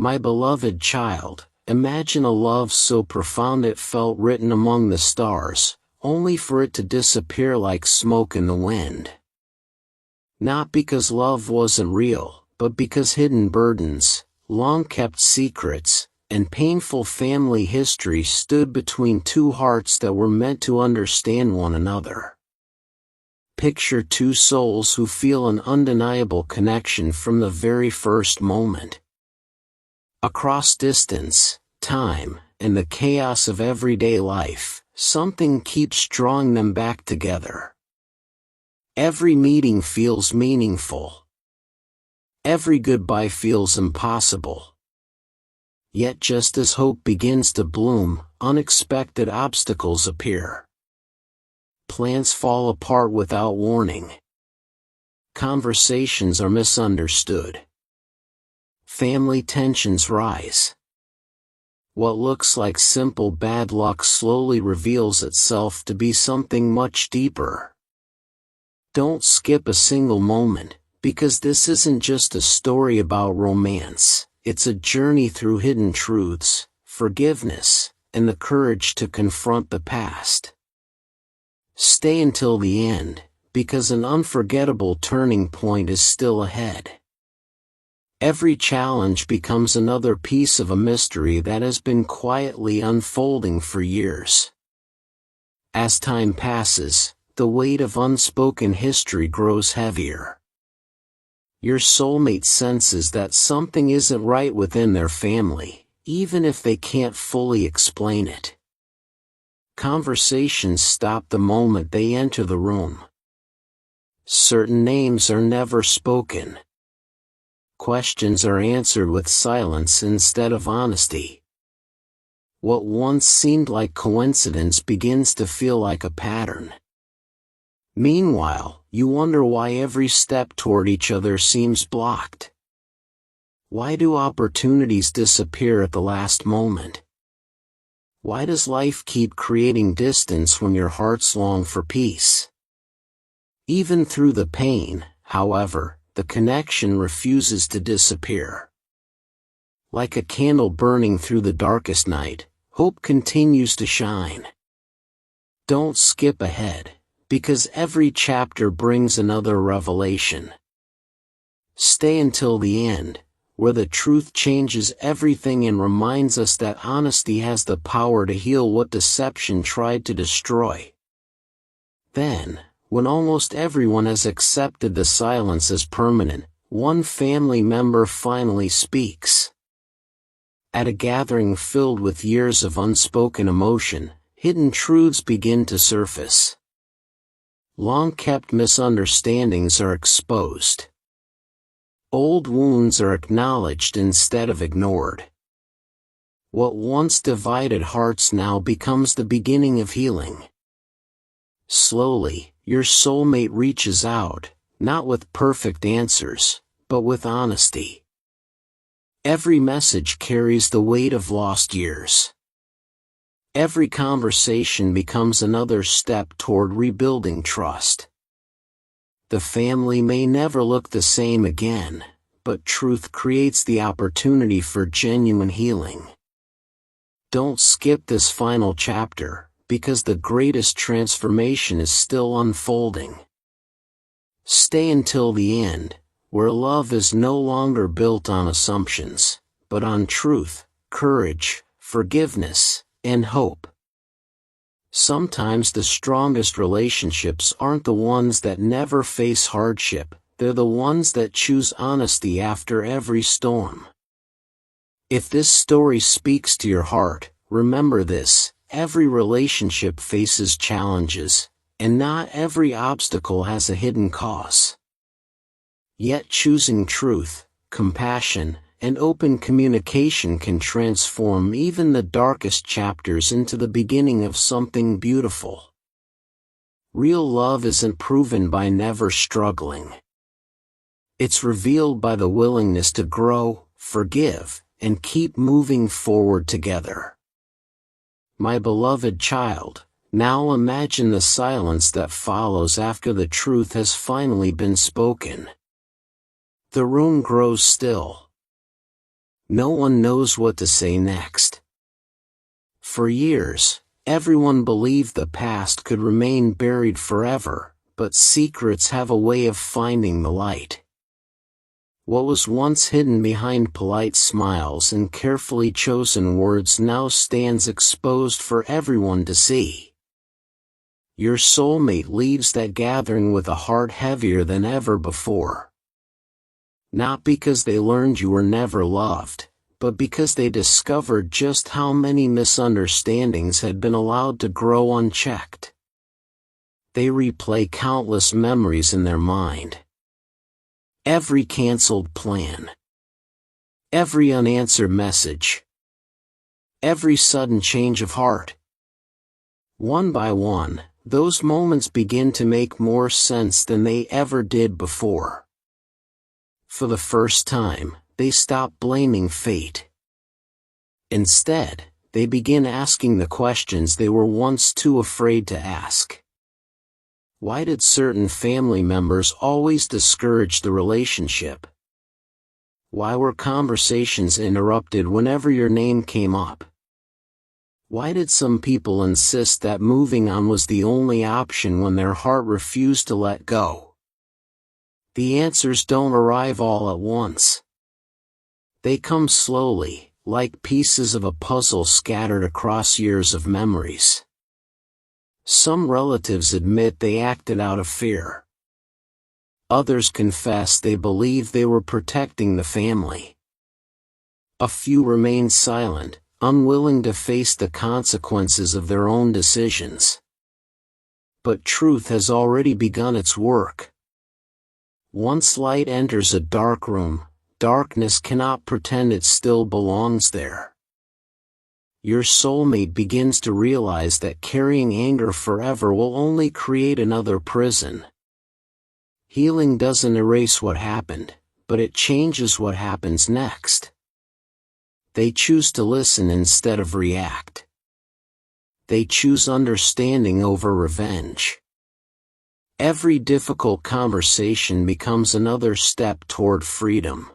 My beloved child, imagine a love so profound it felt written among the stars, only for it to disappear like smoke in the wind. Not because love wasn't real, but because hidden burdens, long-kept secrets, and painful family history stood between two hearts that were meant to understand one another. Picture two souls who feel an undeniable connection from the very first moment. Across distance, time, and the chaos of everyday life, something keeps drawing them back together. Every meeting feels meaningful. Every goodbye feels impossible. Yet just as hope begins to bloom, unexpected obstacles appear. Plans fall apart without warning. Conversations are misunderstood. Family tensions rise. What looks like simple bad luck slowly reveals itself to be something much deeper. Don't skip a single moment, because this isn't just a story about romance, it's a journey through hidden truths, forgiveness, and the courage to confront the past. Stay until the end, because an unforgettable turning point is still ahead. Every challenge becomes another piece of a mystery that has been quietly unfolding for years. As time passes, the weight of unspoken history grows heavier. Your soulmate senses that something isn't right within their family, even if they can't fully explain it. Conversations stop the moment they enter the room. Certain names are never spoken. Questions are answered with silence instead of honesty. What once seemed like coincidence begins to feel like a pattern. Meanwhile, you wonder why every step toward each other seems blocked. Why do opportunities disappear at the last moment? Why does life keep creating distance when your hearts long for peace? Even through the pain, however, the connection refuses to disappear. Like a candle burning through the darkest night, hope continues to shine. Don't skip ahead, because every chapter brings another revelation. Stay until the end, where the truth changes everything and reminds us that honesty has the power to heal what deception tried to destroy. Then, when almost everyone has accepted the silence as permanent, one family member finally speaks. At a gathering filled with years of unspoken emotion, hidden truths begin to surface. Long-kept misunderstandings are exposed. Old wounds are acknowledged instead of ignored. What once divided hearts now becomes the beginning of healing. Slowly, your soulmate reaches out, not with perfect answers, but with honesty. Every message carries the weight of lost years. Every conversation becomes another step toward rebuilding trust. The family may never look the same again, but truth creates the opportunity for genuine healing. Don't skip this final chapter, because the greatest transformation is still unfolding. Stay until the end, where love is no longer built on assumptions, but on truth, courage, forgiveness, and hope. Sometimes the strongest relationships aren't the ones that never face hardship, they're the ones that choose honesty after every storm. If this story speaks to your heart, remember this: every relationship faces challenges, and not every obstacle has a hidden cause. Yet choosing truth, compassion, and open communication can transform even the darkest chapters into the beginning of something beautiful. Real love isn't proven by never struggling. It's revealed by the willingness to grow, forgive, and keep moving forward together. My beloved child, now imagine the silence that follows after the truth has finally been spoken. The room grows still. No one knows what to say next. For years, everyone believed the past could remain buried forever, but secrets have a way of finding the light. What was once hidden behind polite smiles and carefully chosen words now stands exposed for everyone to see. Your soulmate leaves that gathering with a heart heavier than ever before. Not because they learned you were never loved, but because they discovered just how many misunderstandings had been allowed to grow unchecked. They replay countless memories in their mind. Every canceled plan. Every unanswered message. Every sudden change of heart. One by one, those moments begin to make more sense than they ever did before. For the first time, they stop blaming fate. Instead, they begin asking the questions they were once too afraid to ask. Why did certain family members always discourage the relationship? Why were conversations interrupted whenever your name came up? Why did some people insist that moving on was the only option when their heart refused to let go? The answers don't arrive all at once. They come slowly, like pieces of a puzzle scattered across years of memories. Some relatives admit they acted out of fear. Others confess they believed they were protecting the family. A few remain silent, unwilling to face the consequences of their own decisions. But truth has already begun its work. Once light enters a dark room, darkness cannot pretend it still belongs there. Your soulmate begins to realize that carrying anger forever will only create another prison. Healing doesn't erase what happened, but it changes what happens next. They choose to listen instead of react. They choose understanding over revenge. Every difficult conversation becomes another step toward freedom.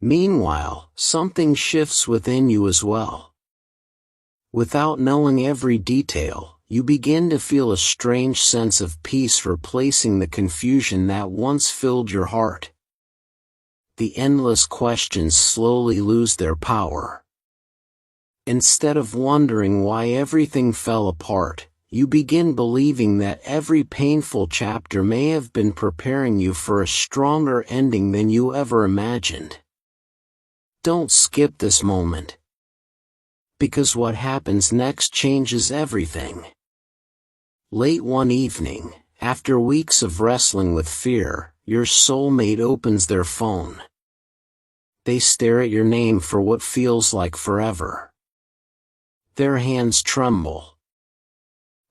Meanwhile, something shifts within you as well. Without knowing every detail, you begin to feel a strange sense of peace replacing the confusion that once filled your heart. The endless questions slowly lose their power. Instead of wondering why everything fell apart, you begin believing that every painful chapter may have been preparing you for a stronger ending than you ever imagined. Don't skip this moment. Because what happens next changes everything. Late one evening, after weeks of wrestling with fear, your soulmate opens their phone. They stare at your name for what feels like forever. Their hands tremble.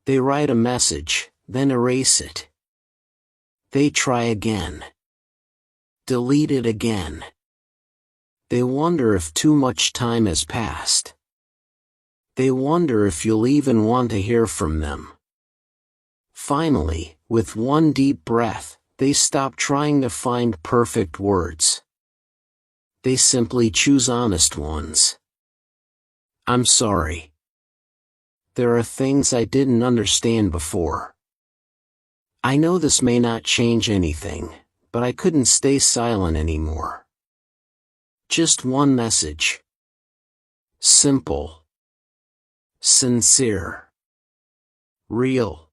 They write a message, then erase it. They try again. Delete it again. They wonder if too much time has passed. They wonder if you'll even want to hear from them. Finally, with one deep breath, they stop trying to find perfect words. They simply choose honest ones. I'm sorry. There are things I didn't understand before. I know this may not change anything, but I couldn't stay silent anymore. Just one message. Simple. Sincere. Real.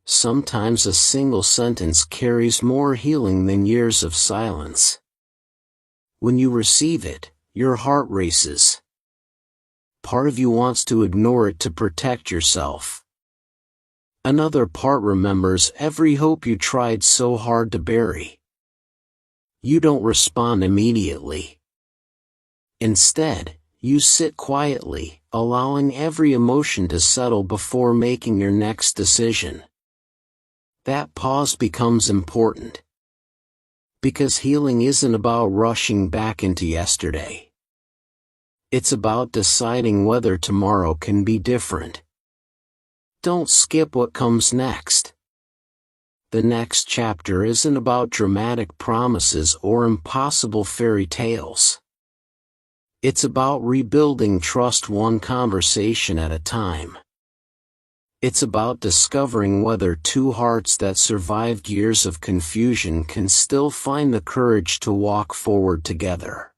Sometimes a single sentence carries more healing than years of silence. When you receive it, your heart races. Part of you wants to ignore it to protect yourself. Another part remembers every hope you tried so hard to bury. You don't respond immediately. Instead, you sit quietly, allowing every emotion to settle before making your next decision. That pause becomes important. Because healing isn't about rushing back into yesterday. It's about deciding whether tomorrow can be different. Don't skip what comes next. The next chapter isn't about dramatic promises or impossible fairy tales. It's about rebuilding trust one conversation at a time. It's about discovering whether two hearts that survived years of confusion can still find the courage to walk forward together.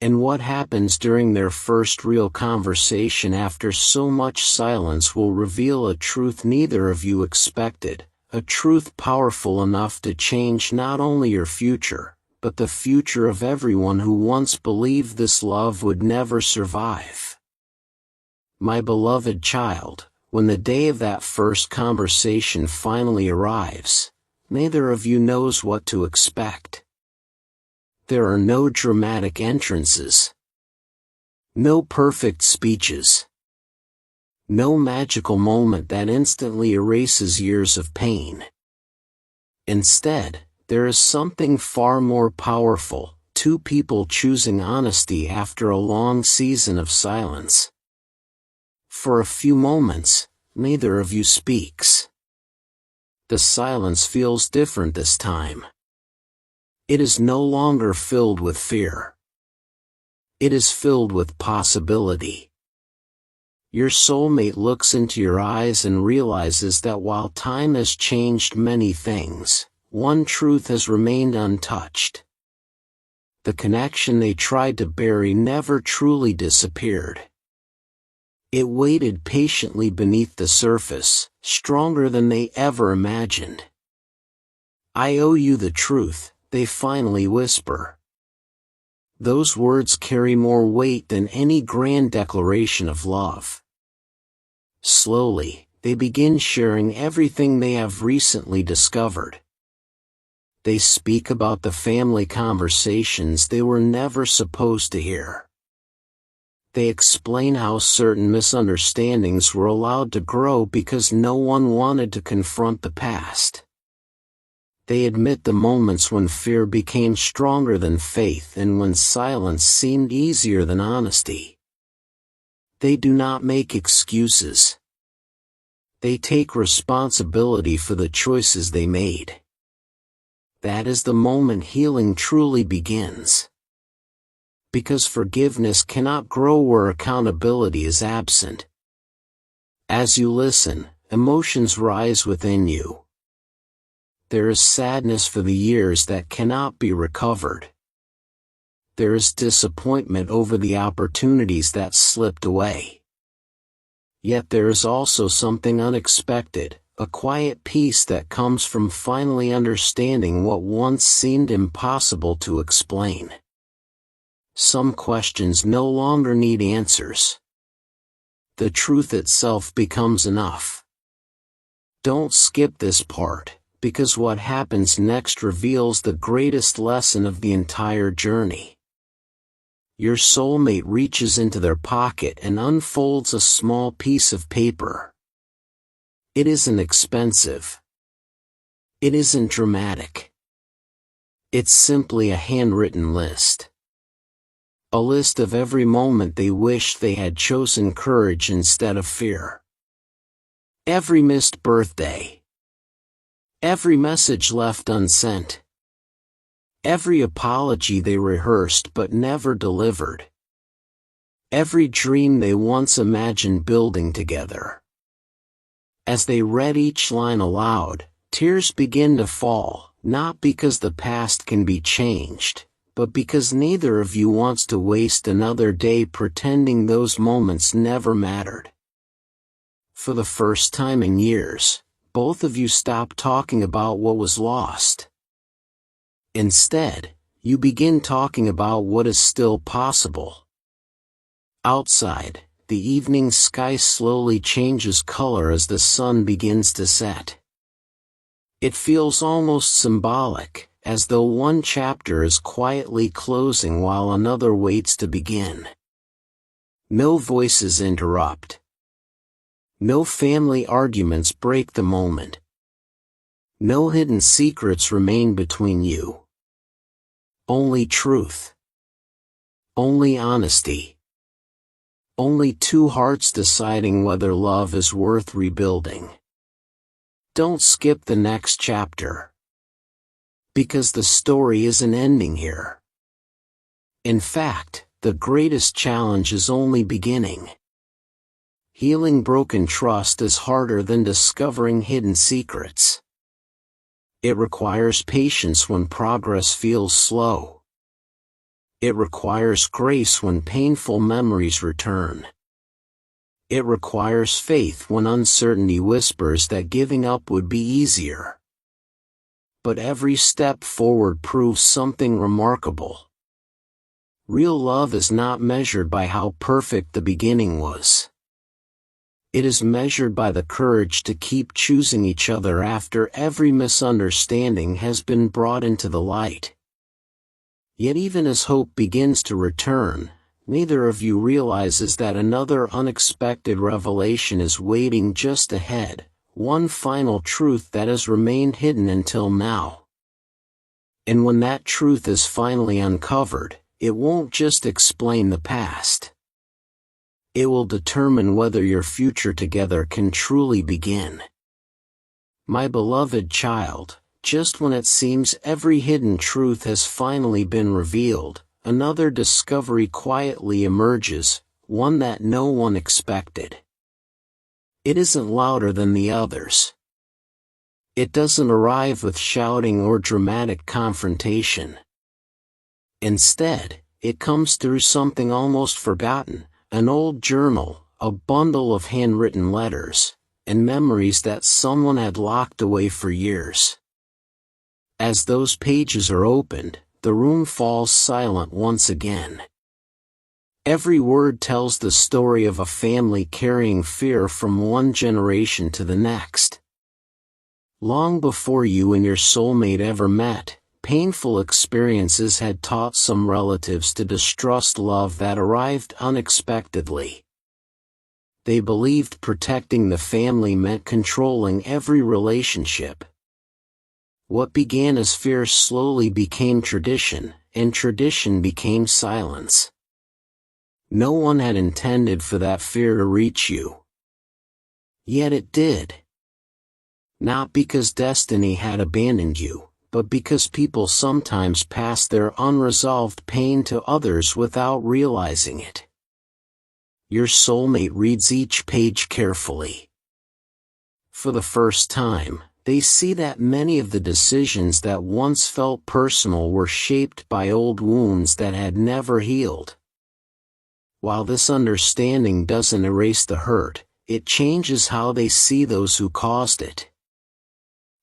And what happens during their first real conversation after so much silence will reveal a truth neither of you expected, a truth powerful enough to change not only your future, but the future of everyone who once believed this love would never survive. My beloved child, when the day of that first conversation finally arrives, neither of you knows what to expect. There are no dramatic entrances, no perfect speeches, no magical moment that instantly erases years of pain. Instead, there is something far more powerful, two people choosing honesty after a long season of silence. For a few moments, neither of you speaks. The silence feels different this time. It is no longer filled with fear. It is filled with possibility. Your soulmate looks into your eyes and realizes that while time has changed many things, one truth has remained untouched. The connection they tried to bury never truly disappeared. It waited patiently beneath the surface, stronger than they ever imagined. "I owe you the truth," they finally whisper. Those words carry more weight than any grand declaration of love. Slowly, they begin sharing everything they have recently discovered. They speak about the family conversations they were never supposed to hear. They explain how certain misunderstandings were allowed to grow because no one wanted to confront the past. They admit the moments when fear became stronger than faith and when silence seemed easier than honesty. They do not make excuses. They take responsibility for the choices they made. That is the moment healing truly begins. Because forgiveness cannot grow where accountability is absent. As you listen, emotions rise within you. There is sadness for the years that cannot be recovered. There is disappointment over the opportunities that slipped away. Yet there is also something unexpected, a quiet peace that comes from finally understanding what once seemed impossible to explain. Some questions no longer need answers. The truth itself becomes enough. Don't skip this part, because what happens next reveals the greatest lesson of the entire journey. Your soulmate reaches into their pocket and unfolds a small piece of paper. It isn't expensive. It isn't dramatic. It's simply a handwritten list. A list of every moment they wished they had chosen courage instead of fear. Every missed birthday. Every message left unsent. Every apology they rehearsed but never delivered. Every dream they once imagined building together. As they read each line aloud, tears begin to fall, not because the past can be changed, but because neither of you wants to waste another day pretending those moments never mattered. For the first time in years, both of you stop talking about what was lost. Instead, you begin talking about what is still possible. Outside, the evening sky slowly changes color as the sun begins to set. It feels almost symbolic, as though one chapter is quietly closing while another waits to begin. No voices interrupt. No family arguments break the moment. No hidden secrets remain between you. Only truth. Only honesty. Only two hearts deciding whether love is worth rebuilding. Don't skip the next chapter. Because the story isn't ending here. In fact, the greatest challenge is only beginning. Healing broken trust is harder than discovering hidden secrets. It requires patience when progress feels slow. It requires grace when painful memories return. It requires faith when uncertainty whispers that giving up would be easier. But every step forward proves something remarkable. Real love is not measured by how perfect the beginning was. It is measured by the courage to keep choosing each other after every misunderstanding has been brought into the light. Yet even as hope begins to return, neither of you realizes that another unexpected revelation is waiting just ahead, one final truth that has remained hidden until now. And when that truth is finally uncovered, it won't just explain the past. It will determine whether your future together can truly begin. My beloved child, just when it seems every hidden truth has finally been revealed, another discovery quietly emerges, one that no one expected. It isn't louder than the others. It doesn't arrive with shouting or dramatic confrontation. Instead, it comes through something almost forgotten. An old journal, a bundle of handwritten letters, and memories that someone had locked away for years. As those pages are opened, the room falls silent once again. Every word tells the story of a family carrying fear from one generation to the next. Long before you and your soulmate ever met, painful experiences had taught some relatives to distrust love that arrived unexpectedly. They believed protecting the family meant controlling every relationship. What began as fear slowly became tradition, and tradition became silence. No one had intended for that fear to reach you. Yet it did. Not because destiny had abandoned you, but because people sometimes pass their unresolved pain to others without realizing it. Your soulmate reads each page carefully. For the first time, they see that many of the decisions that once felt personal were shaped by old wounds that had never healed. While this understanding doesn't erase the hurt, it changes how they see those who caused it.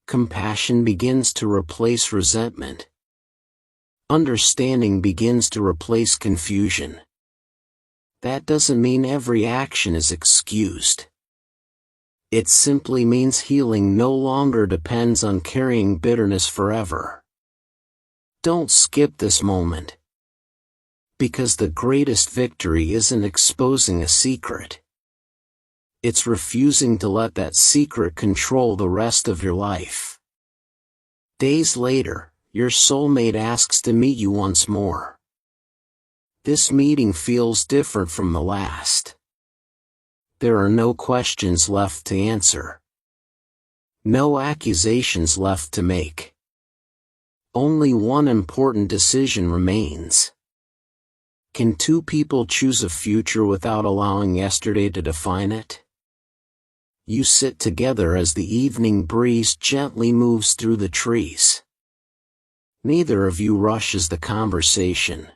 Compassion begins to replace resentment. Understanding begins to replace confusion. That doesn't mean every action is excused. It simply means healing no longer depends on carrying bitterness forever. Don't skip this moment. Because the greatest victory isn't exposing a secret. It's refusing to let that secret control the rest of your life. Days later, your soulmate asks to meet you once more. This meeting feels different from the last. There are no questions left to answer. No accusations left to make. Only one important decision remains. Can two people choose a future without allowing yesterday to define it? You sit together as the evening breeze gently moves through the trees. Neither of you rushes the conversation.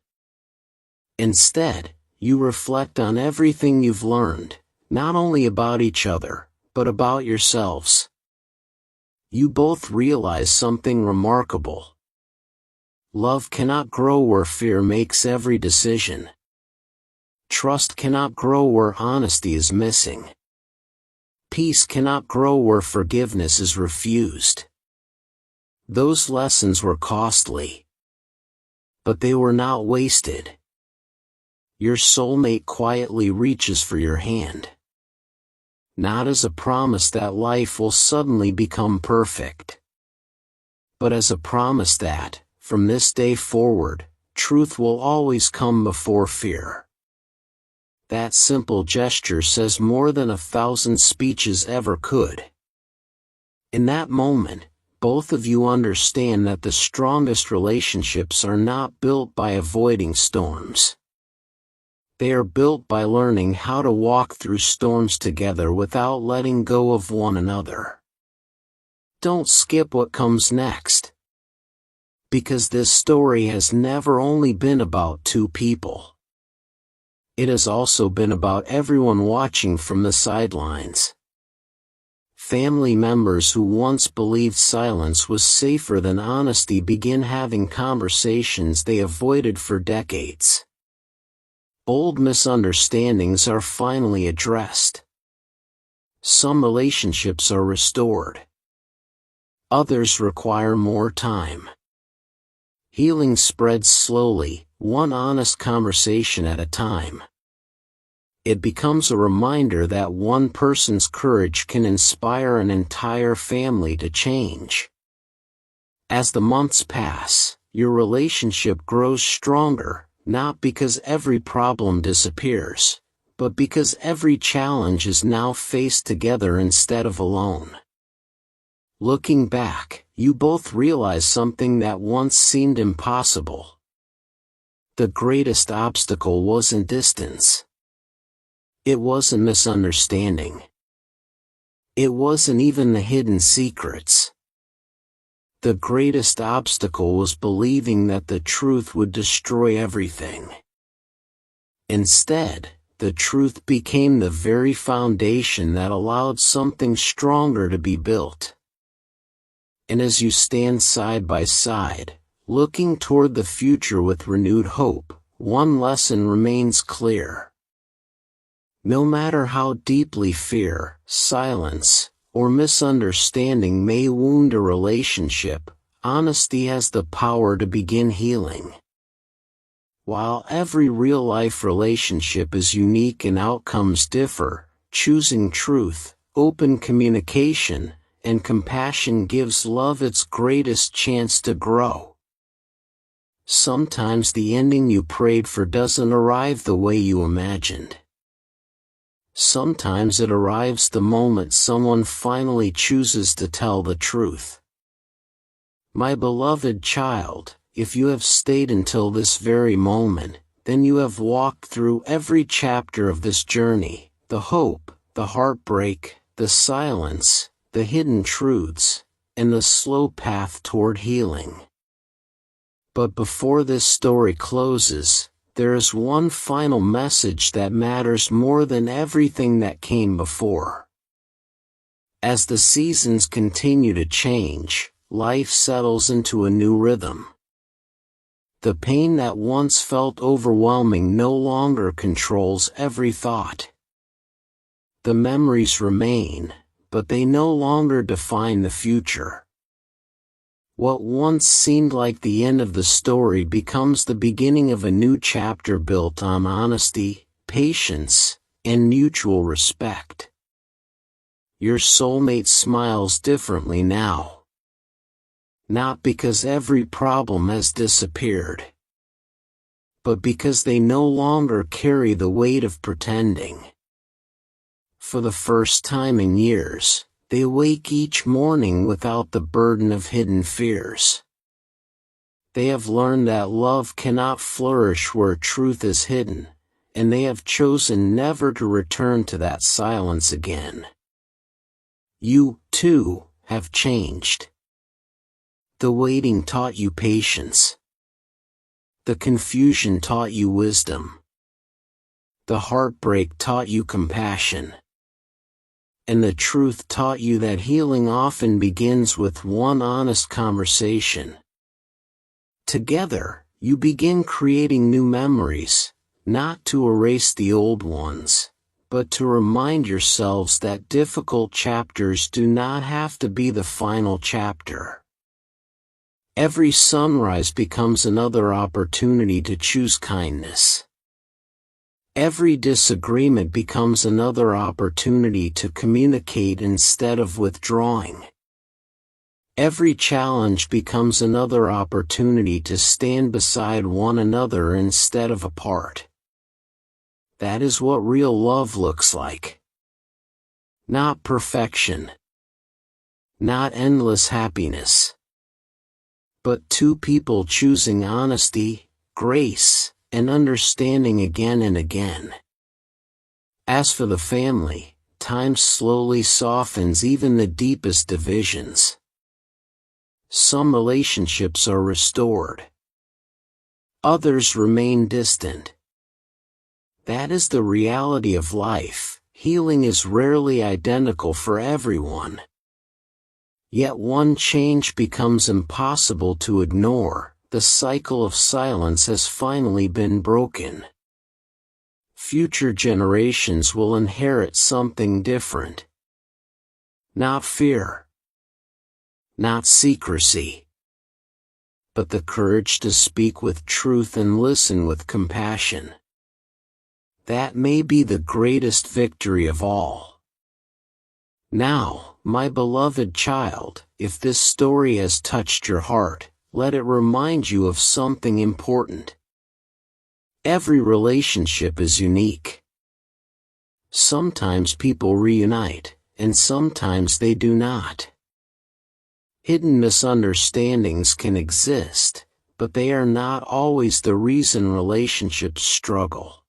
Instead, you reflect on everything you've learned, not only about each other, but about yourselves. You both realize something remarkable. Love cannot grow where fear makes every decision. Trust cannot grow where honesty is missing. Peace cannot grow where forgiveness is refused. Those lessons were costly. But they were not wasted. Your soulmate quietly reaches for your hand. Not as a promise that life will suddenly become perfect, but as a promise that, from this day forward, truth will always come before fear. That simple gesture says more than 1,000 speeches ever could. In that moment, both of you understand that the strongest relationships are not built by avoiding storms. They are built by learning how to walk through storms together without letting go of one another. Don't skip what comes next. Because this story has never only been about two people. It has also been about everyone watching from the sidelines. Family members who once believed silence was safer than honesty begin having conversations they avoided for decades. Old misunderstandings are finally addressed. Some relationships are restored. Others require more time. Healing spreads slowly, one honest conversation at a time. It becomes a reminder that one person's courage can inspire an entire family to change. As the months pass, your relationship grows stronger, not because every problem disappears, but because every challenge is now faced together instead of alone. Looking back, you both realize something that once seemed impossible. The greatest obstacle wasn't distance. It wasn't misunderstanding. It wasn't even the hidden secrets. The greatest obstacle was believing that the truth would destroy everything. Instead, the truth became the very foundation that allowed something stronger to be built. And as you stand side by side, looking toward the future with renewed hope, one lesson remains clear. No matter how deeply fear, silence, or misunderstanding may wound a relationship, honesty has the power to begin healing. While every real-life relationship is unique and outcomes differ, choosing truth, open communication, and compassion gives love its greatest chance to grow. Sometimes the ending you prayed for doesn't arrive the way you imagined. Sometimes it arrives the moment someone finally chooses to tell the truth. My beloved child, if you have stayed until this very moment, then you have walked through every chapter of this journey, the hope, the heartbreak, the silence, the hidden truths, and the slow path toward healing. But before this story closes, there is one final message that matters more than everything that came before. As the seasons continue to change, life settles into a new rhythm. The pain that once felt overwhelming no longer controls every thought. The memories remain, but they no longer define the future. What once seemed like the end of the story becomes the beginning of a new chapter built on honesty, patience, and mutual respect. Your soulmate smiles differently now. Not because every problem has disappeared, but because they no longer carry the weight of pretending. For the first time in years, they awake each morning without the burden of hidden fears. They have learned that love cannot flourish where truth is hidden, and they have chosen never to return to that silence again. You, too, have changed. The waiting taught you patience. The confusion taught you wisdom. The heartbreak taught you compassion. And the truth taught you that healing often begins with one honest conversation. Together, you begin creating new memories, not to erase the old ones, but to remind yourselves that difficult chapters do not have to be the final chapter. Every sunrise becomes another opportunity to choose kindness. Every disagreement becomes another opportunity to communicate instead of withdrawing. Every challenge becomes another opportunity to stand beside one another instead of apart. That is what real love looks like. Not perfection. Not endless happiness. But two people choosing honesty, grace, and understanding again and again. As for the family, time slowly softens even the deepest divisions. Some relationships are restored. Others remain distant. That is the reality of life. Healing is rarely identical for everyone. Yet one change becomes impossible to ignore. The cycle of silence has finally been broken. Future generations will inherit something different. Not fear. Not secrecy. But the courage to speak with truth and listen with compassion. That may be the greatest victory of all. Now, my beloved child, if this story has touched your heart, let it remind you of something important. Every relationship is unique. Sometimes people reunite, and sometimes they do not. Hidden misunderstandings can exist, but they are not always the reason relationships struggle.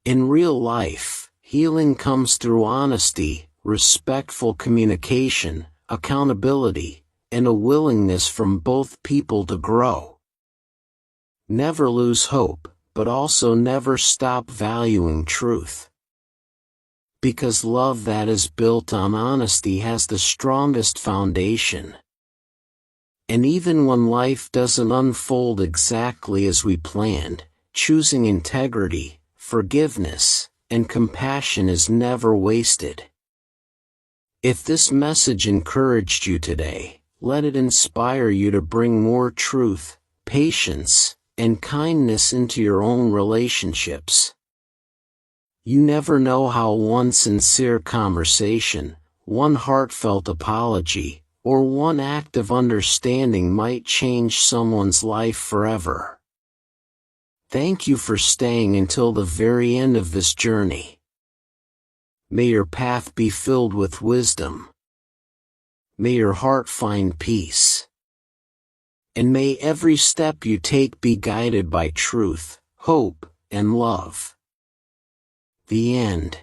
In real life, healing comes through honesty, respectful communication, accountability, and a willingness from both people to grow. Never lose hope, but also never stop valuing truth. Because love that is built on honesty has the strongest foundation. And even when life doesn't unfold exactly as we planned, choosing integrity, forgiveness, and compassion is never wasted. If this message encouraged you today, let it inspire you to bring more truth, patience, and kindness into your own relationships. You never know how one sincere conversation, one heartfelt apology, or one act of understanding might change someone's life forever. Thank you for staying until the very end of this journey. May your path be filled with wisdom. May your heart find peace. And may every step you take be guided by truth, hope, and love. The end.